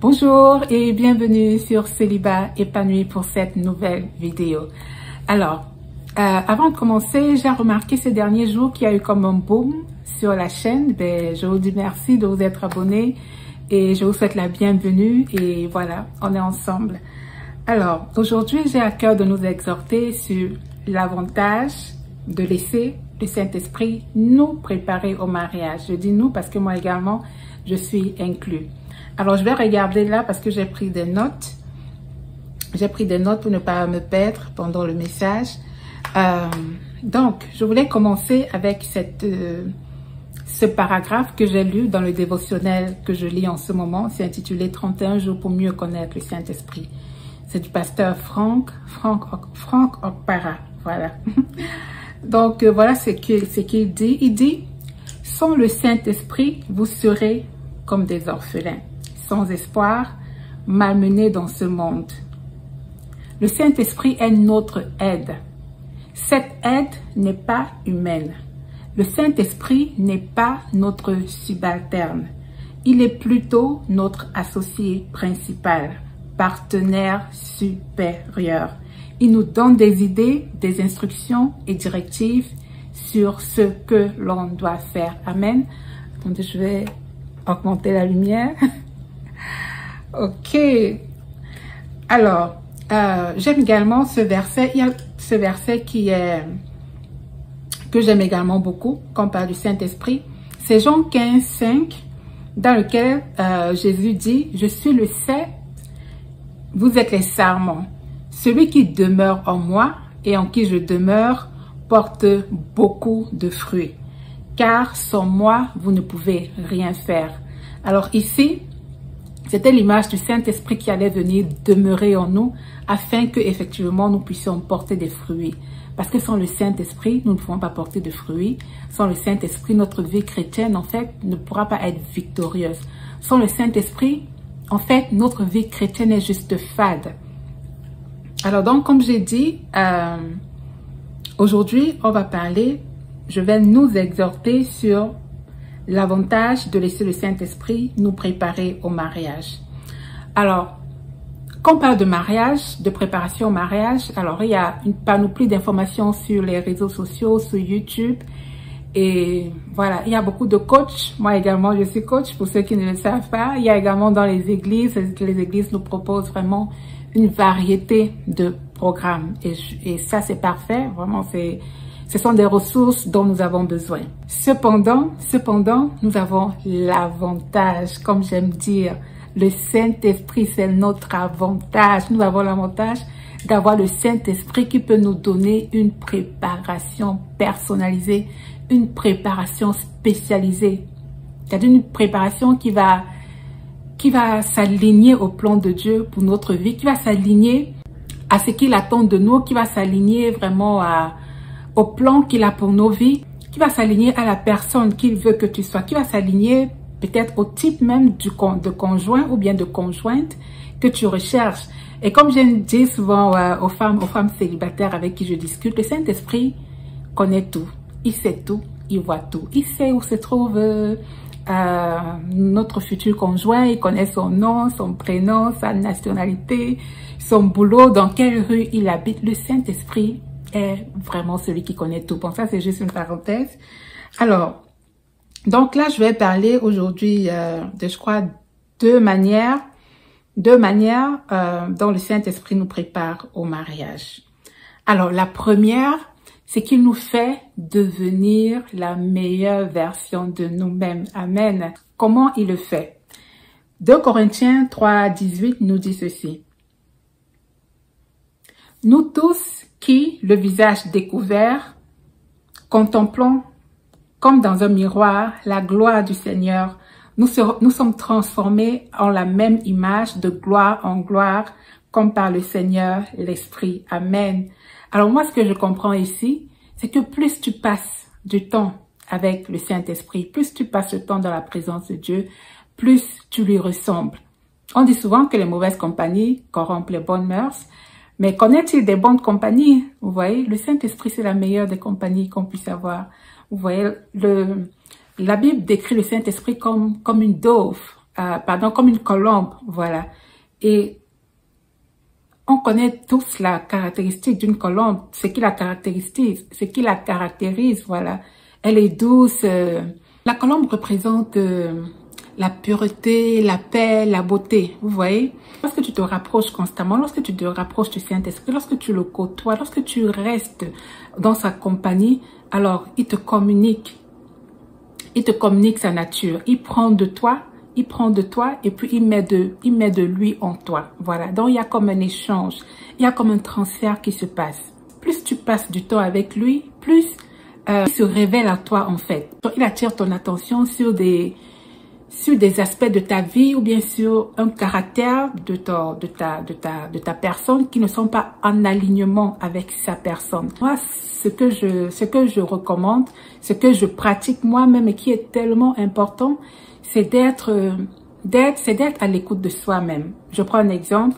Bonjour et bienvenue sur Célibat épanoui pour cette nouvelle vidéo. Alors, avant de commencer, j'ai remarqué ces derniers jours qu'il y a eu comme un boom sur la chaîne. Je vous dis merci de vous être abonnés et je vous souhaite la bienvenue et voilà, on est ensemble. Alors, aujourd'hui, j'ai à cœur de nous exhorter sur l'avantage de laisser le Saint-Esprit nous préparer au mariage. Je dis nous parce que moi également, je suis inclus. Alors, je vais regarder là parce que j'ai pris des notes. J'ai pris des notes pour ne pas me perdre pendant le message. Donc, je voulais commencer avec ce paragraphe que j'ai lu dans le dévotionnel que je lis en ce moment. C'est intitulé « 31 jours pour mieux connaître le Saint-Esprit ». C'est du pasteur Frank Okpara. Voilà. Donc, voilà ce qu'il dit. Il dit « Sans le Saint-Esprit, vous serez comme des orphelins, sans espoir, malmenés dans ce monde. Le Saint-Esprit est notre aide. Cette aide n'est pas humaine. Le Saint-Esprit n'est pas notre subalterne. Il est plutôt notre associé principal, partenaire supérieur. Il nous donne des idées, des instructions et directives sur ce que l'on doit faire. Amen. Attendez, je vais augmenter la lumière. Ok. Alors, j'aime également ce verset. Il y a ce verset que j'aime également beaucoup, quand on parle du Saint-Esprit. C'est Jean 15, 5, dans lequel Jésus dit, « Je suis le cep, vous êtes les sarments. Celui qui demeure en moi et en qui je demeure porte beaucoup de fruits. Car sans moi, vous ne pouvez rien faire. » Alors ici, c'était l'image du Saint-Esprit qui allait venir demeurer en nous afin que effectivement nous puissions porter des fruits. Parce que sans le Saint-Esprit, nous ne pouvons pas porter de fruits. Sans le Saint-Esprit, notre vie chrétienne, en fait, ne pourra pas être victorieuse. Sans le Saint-Esprit, en fait, notre vie chrétienne est juste fade. Alors donc, comme j'ai dit, aujourd'hui, on va parler, je vais nous exhorter sur l'avantage de laisser le Saint-Esprit nous préparer au mariage. Alors, quand on parle de mariage, de préparation au mariage, alors il y a une panoplie d'informations sur les réseaux sociaux, sur YouTube. Et voilà, il y a beaucoup de coachs. Moi également, je suis coach, pour ceux qui ne le savent pas. Il y a également dans les églises nous proposent vraiment une variété de programmes. Et ça, c'est parfait. Vraiment, ce sont des ressources dont nous avons besoin. Cependant, nous avons l'avantage, comme j'aime dire, le Saint-Esprit, c'est notre avantage. Nous avons l'avantage d'avoir le Saint-Esprit qui peut nous donner une préparation personnalisée, une préparation spécialisée. C'est-à-dire une préparation qui va s'aligner au plan de Dieu pour notre vie, qui va s'aligner à ce qu'il attend de nous, qui va s'aligner vraiment au plan qu'il a pour nos vies, qui va s'aligner à la personne qu'il veut que tu sois, qui va s'aligner peut-être au type même de conjoint ou bien de conjointe que tu recherches. Et comme je dis souvent aux femmes célibataires avec qui je discute, le Saint-Esprit connaît tout. Il sait tout, il voit tout. Il sait où se trouve notre futur conjoint, il connaît son nom, son prénom, sa nationalité, son boulot, dans quelle rue il habite. Le Saint-Esprit est vraiment celui qui connaît tout. Bon, ça c'est juste une parenthèse. Alors, donc là je vais parler aujourd'hui de, je crois, deux manières dont le Saint-Esprit nous prépare au mariage. Alors, la première, c'est qu'il nous fait devenir la meilleure version de nous-mêmes. Amen. Comment il le fait? 2 Corinthiens 3, 18 nous dit ceci. Nous tous qui, le visage découvert, contemplons comme dans un miroir la gloire du Seigneur, nous sommes transformés en la même image de gloire en gloire, comme par le Seigneur l'Esprit. Amen. Alors moi, ce que je comprends ici, c'est que plus tu passes du temps avec le Saint-Esprit, plus tu passes le temps dans la présence de Dieu, plus tu lui ressembles. On dit souvent que les mauvaises compagnies corrompent les bonnes mœurs, mais connaît-il des bonnes compagnies? Vous voyez, le Saint-Esprit, c'est la meilleure des compagnies qu'on puisse avoir. Vous voyez, la Bible décrit le Saint-Esprit comme une dove. pardon, comme une colombe, voilà. Et on connaît tous la caractéristique d'une colombe, ce qui la caractérise, voilà. Elle est douce. La colombe représente la pureté, la paix, la beauté, vous voyez. Lorsque tu te rapproches constamment, lorsque tu te rapproches du Saint-Esprit, lorsque tu le côtoies, lorsque tu restes dans sa compagnie, alors il te communique sa nature, il prend de toi et puis il met de lui en toi. Voilà, donc il y a comme un échange, il y a comme un transfert qui se passe. Plus tu passes du temps avec lui, plus il se révèle à toi en fait. Donc, il attire ton attention sur des aspects de ta vie ou bien sur un caractère de ta personne qui ne sont pas en alignement avec sa personne. Moi, ce que je recommande, ce que je pratique moi-même et qui est tellement important, c'est d'être à l'écoute de soi-même. Je prends un exemple.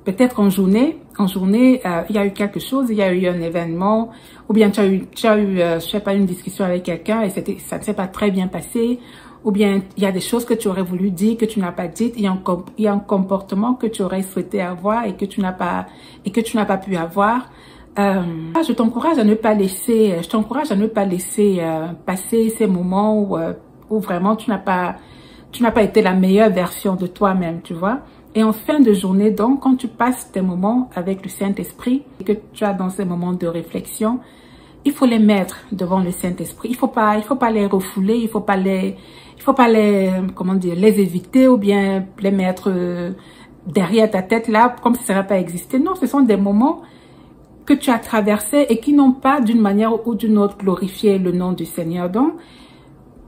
Peut-être en journée, il y a eu quelque chose, il y a eu un événement, ou bien tu as eu, je sais pas, une discussion avec quelqu'un et ça ne s'est pas très bien passé, ou bien il y a des choses que tu aurais voulu dire, que tu n'as pas dites, il y a un comportement que tu aurais souhaité avoir et que tu n'as pas pu avoir. Je t'encourage à ne pas laisser, passer ces moments où vraiment tu n'as pas été la meilleure version de toi-même, tu vois. Et en fin de journée, donc, quand tu passes tes moments avec le Saint-Esprit et que tu as dans ces moments de réflexion, il faut les mettre devant le Saint-Esprit. Il faut pas les refouler, il faut pas les, comment dire, les éviter ou bien les mettre derrière ta tête là, comme si ça n'avait pas existé. Non, ce sont des moments que tu as traversés et qui n'ont pas d'une manière ou d'une autre glorifié le nom du Seigneur. Donc,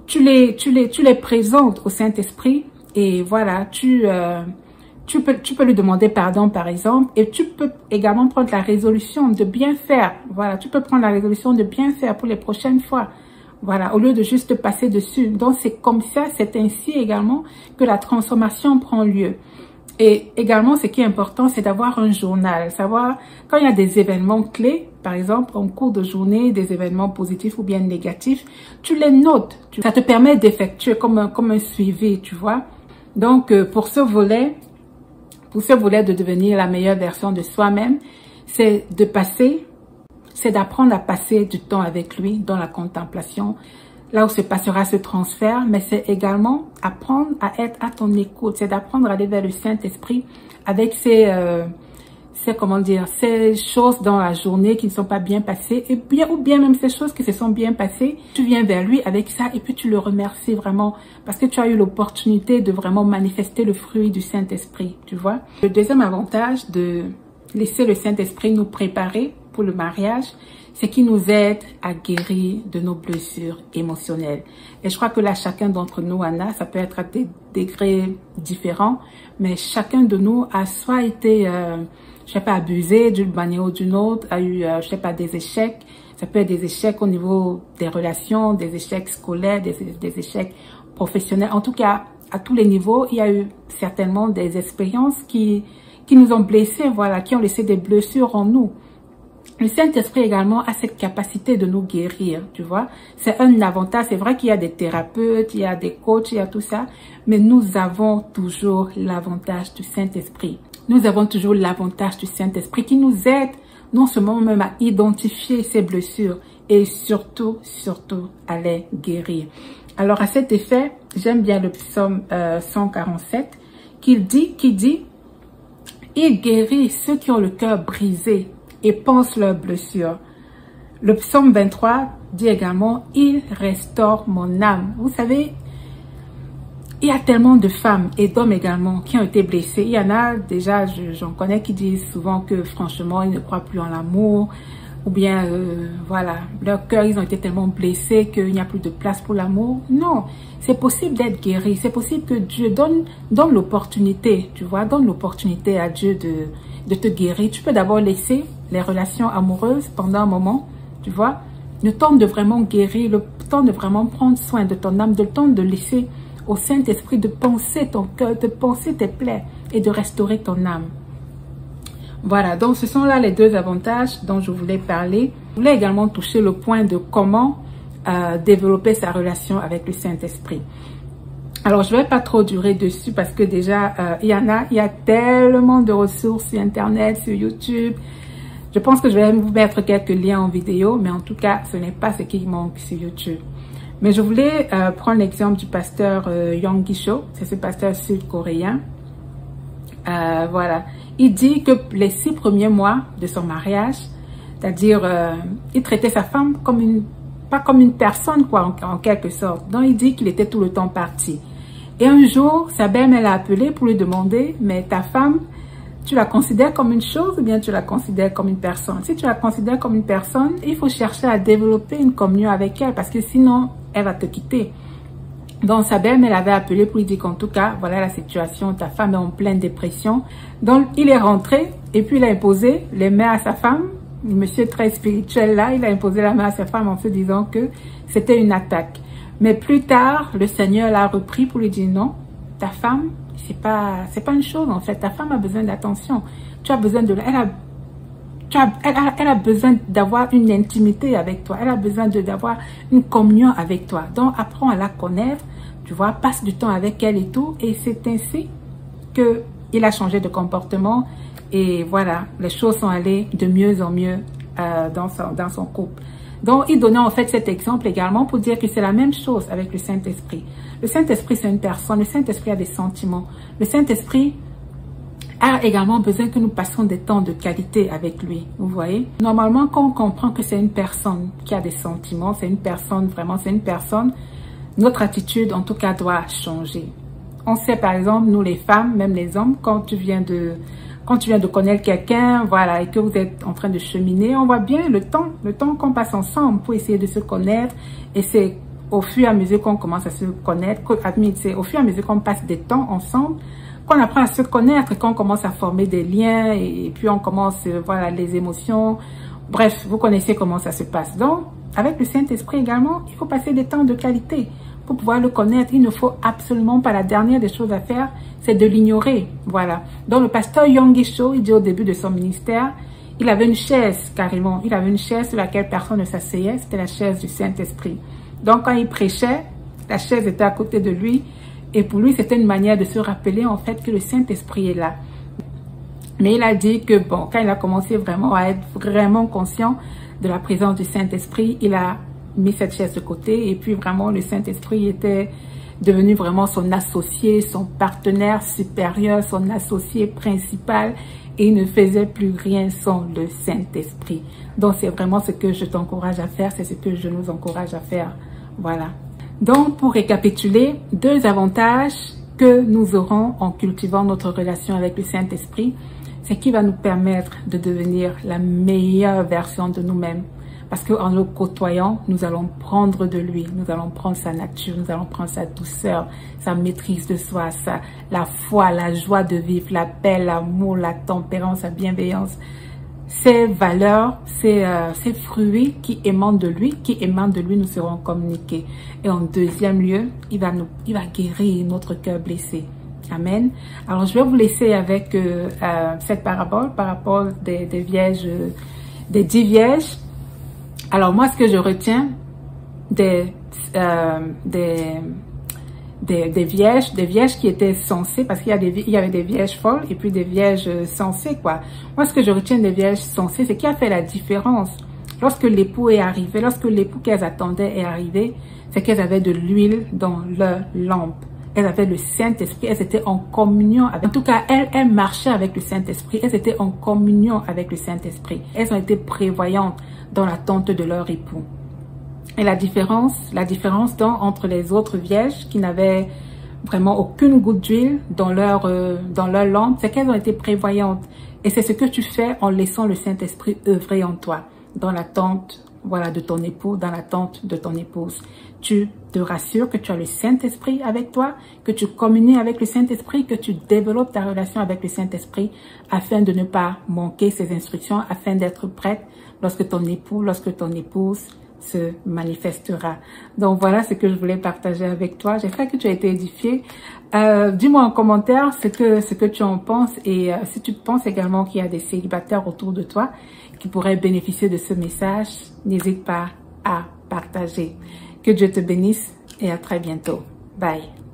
tu les présentes au Saint-Esprit et voilà, tu peux lui demander pardon, par exemple, et tu peux également prendre la résolution de bien faire. Voilà, tu peux prendre la résolution de bien faire pour les prochaines fois. Voilà, au lieu de juste passer dessus. Donc, c'est comme ça, c'est ainsi également que la transformation prend lieu. Et également, ce qui est important, c'est d'avoir un journal. Savoir, quand il y a des événements clés, par exemple, en cours de journée, des événements positifs ou bien négatifs, tu les notes. Ça te permet d'effectuer comme un suivi, tu vois. Donc, pour ce volet de devenir la meilleure version de soi-même, c'est d'apprendre à passer du temps avec lui dans la contemplation, là où se passera ce transfert, mais c'est également apprendre à être à ton écoute, c'est d'apprendre à aller vers le Saint-Esprit avec ces choses dans la journée qui ne sont pas bien passées, ou bien même ces choses qui se sont bien passées, tu viens vers lui avec ça et puis tu le remercies vraiment parce que tu as eu l'opportunité de vraiment manifester le fruit du Saint-Esprit, tu vois. Le deuxième avantage de laisser le Saint-Esprit nous préparer pour le mariage, c'est qu'il nous aide à guérir de nos blessures émotionnelles. Et je crois que là, chacun d'entre nous, Anna, ça peut être à des degrés différents, mais chacun de nous a soit été, je sais pas, abusé d'une manière ou d'une autre, a eu, je sais pas, des échecs. Ça peut être des échecs au niveau des relations, des échecs scolaires, des échecs professionnels. En tout cas, à tous les niveaux, il y a eu certainement des expériences qui nous ont blessés, voilà, qui ont laissé des blessures en nous. Le Saint-Esprit également a cette capacité de nous guérir, tu vois. C'est un avantage. C'est vrai qu'il y a des thérapeutes, il y a des coachs, il y a tout ça. Mais nous avons toujours l'avantage du Saint-Esprit. Nous avons toujours l'avantage du Saint-Esprit qui nous aide non seulement même à identifier ces blessures et surtout à les guérir. Alors à cet effet, j'aime bien le psaume 147 qui dit, il guérit ceux qui ont le cœur brisé et pensent leurs blessures. Le psaume 23 dit également, il restaure mon âme. Vous savez, il y a tellement de femmes et d'hommes également qui ont été blessés. Il y en a déjà, j'en connais qui disent souvent que franchement, ils ne croient plus en l'amour. Ou bien, voilà, leur cœur, ils ont été tellement blessés qu'il n'y a plus de place pour l'amour. Non, c'est possible d'être guéri. C'est possible que Dieu donne l'opportunité, tu vois, donne l'opportunité à Dieu de te guérir. Tu peux d'abord laisser les relations amoureuses pendant un moment, tu vois. Le temps de vraiment guérir, le temps de vraiment prendre soin de ton âme, le temps de laisser au Saint-Esprit de penser ton cœur, de penser tes plaies et de restaurer ton âme. Voilà, donc ce sont là les deux avantages dont je voulais parler. Je voulais également toucher le point de comment développer sa relation avec le Saint-Esprit. Alors, je vais pas trop durer dessus parce que déjà, il y a tellement de ressources sur Internet, sur YouTube. Je pense que je vais vous mettre quelques liens en vidéo, mais en tout cas, ce n'est pas ce qui manque sur YouTube. Mais je voulais prendre l'exemple du pasteur Yonggi Cho, c'est ce pasteur sud-coréen. Voilà, il dit que les 6 premiers mois de son mariage, c'est-à-dire, il traitait sa femme comme pas comme une personne, quoi, en quelque sorte. Donc, il dit qu'il était tout le temps parti. Et un jour, sa belle-mère l'a appelé pour lui demander, mais ta femme, tu la considères comme une chose ou bien tu la considères comme une personne? Si tu la considères comme une personne, il faut chercher à développer une communion avec elle parce que sinon, elle va te quitter. Donc, sa belle-mère l'avait appelé pour lui dire qu'en tout cas, voilà la situation, ta femme est en pleine dépression. Donc, il est rentré et puis il a imposé les mains à sa femme. Le monsieur très spirituel là, il a imposé la main à sa femme en se disant que c'était une attaque. Mais plus tard, le Seigneur l'a repris pour lui dire non, ta femme, c'est pas une chose en fait. Ta femme a besoin d'attention. Tu as besoin de elle a besoin d'avoir une intimité avec toi. Elle a besoin d'avoir une communion avec toi. Donc, apprends à la connaître. Tu vois, passe du temps avec elle et tout. Et c'est ainsi que il a changé de comportement. Et voilà, les choses sont allées de mieux en mieux dans son couple. Donc, il donnait en fait cet exemple également pour dire que c'est la même chose avec le Saint-Esprit. Le Saint-Esprit, c'est une personne. Le Saint-Esprit a des sentiments. Le Saint-Esprit a également besoin que nous passions des temps de qualité avec lui. Vous voyez? Normalement, quand on comprend que c'est une personne qui a des sentiments, c'est une personne, vraiment, c'est une personne, notre attitude, en tout cas, doit changer. On sait, par exemple, nous les femmes, même les hommes, quand tu viens de connaître quelqu'un, voilà, et que vous êtes en train de cheminer, on voit bien le temps qu'on passe ensemble pour essayer de se connaître. Et c'est au fur et à mesure qu'on commence à se connaître, c'est au fur et à mesure qu'on passe des temps ensemble, qu'on apprend à se connaître, qu'on commence à former des liens, et puis on commence, voilà, les émotions. Bref, vous connaissez comment ça se passe. Donc, avec le Saint-Esprit également, il faut passer des temps de qualité. Pour pouvoir le connaître, il ne faut absolument pas, la dernière des choses à faire, c'est de l'ignorer. Voilà. Donc, le pasteur Yonggi Cho, il dit au début de son ministère, il avait une chaise, carrément. Il avait une chaise sur laquelle personne ne s'asseyait. C'était la chaise du Saint-Esprit. Donc, quand il prêchait, la chaise était à côté de lui. Et pour lui, c'était une manière de se rappeler, en fait, que le Saint-Esprit est là. Mais il a dit que, bon, quand il a commencé vraiment à être vraiment conscient de la présence du Saint-Esprit, il a mis cette chaise de côté et puis vraiment le Saint-Esprit était devenu vraiment son associé, son partenaire supérieur, son associé principal et il ne faisait plus rien sans le Saint-Esprit. Donc c'est vraiment ce que je t'encourage à faire, c'est ce que je nous encourage à faire. Voilà. Donc pour récapituler, 2 avantages que nous aurons en cultivant notre relation avec le Saint-Esprit, c'est qui va nous permettre de devenir la meilleure version de nous-mêmes. Parce qu'en le côtoyant, nous allons prendre de lui, nous allons prendre sa nature, nous allons prendre sa douceur, sa maîtrise de soi, la foi, la joie de vivre, la paix, l'amour, la tempérance, la bienveillance. Ces valeurs, ces fruits qui émanent de lui, nous seront communiqués. Et en deuxième lieu, il va guérir notre cœur blessé. Amen. Alors, je vais vous laisser avec cette parabole des vierges, des 10 vierges. Alors, moi, ce que je retiens des vierges qui étaient sensées, parce qu'il y avait des vierges folles et puis des vierges sensées, quoi. Moi, ce que je retiens des vierges sensées, c'est qui a fait la différence. Lorsque l'époux est arrivé, lorsque l'époux qu'elles attendaient est arrivé, c'est qu'elles avaient de l'huile dans leur lampe. Elles avaient le Saint-Esprit, elles étaient en communion avec, en tout cas, elles marchaient avec le Saint-Esprit, elles étaient en communion avec le Saint-Esprit. Elles ont été prévoyantes dans l'attente de leur époux. Et la différence donc entre les autres vierges qui n'avaient vraiment aucune goutte d'huile dans leur lampe, c'est qu'elles ont été prévoyantes. Et c'est ce que tu fais en laissant le Saint-Esprit œuvrer en toi, dans l'attente, voilà, de ton époux, dans l'attente de ton épouse. Tu te rassures que tu as le Saint-Esprit avec toi, que tu communies avec le Saint-Esprit, que tu développes ta relation avec le Saint-Esprit afin de ne pas manquer ses instructions, afin d'être prête lorsque ton époux, lorsque ton épouse se manifestera. Donc voilà ce que je voulais partager avec toi. J'espère que tu as été édifié. Dis-moi en commentaire ce que tu en penses et si tu penses également qu'il y a des célibataires autour de toi qui pourraient bénéficier de ce message, n'hésite pas à partager. Que Dieu te bénisse et à très bientôt. Bye.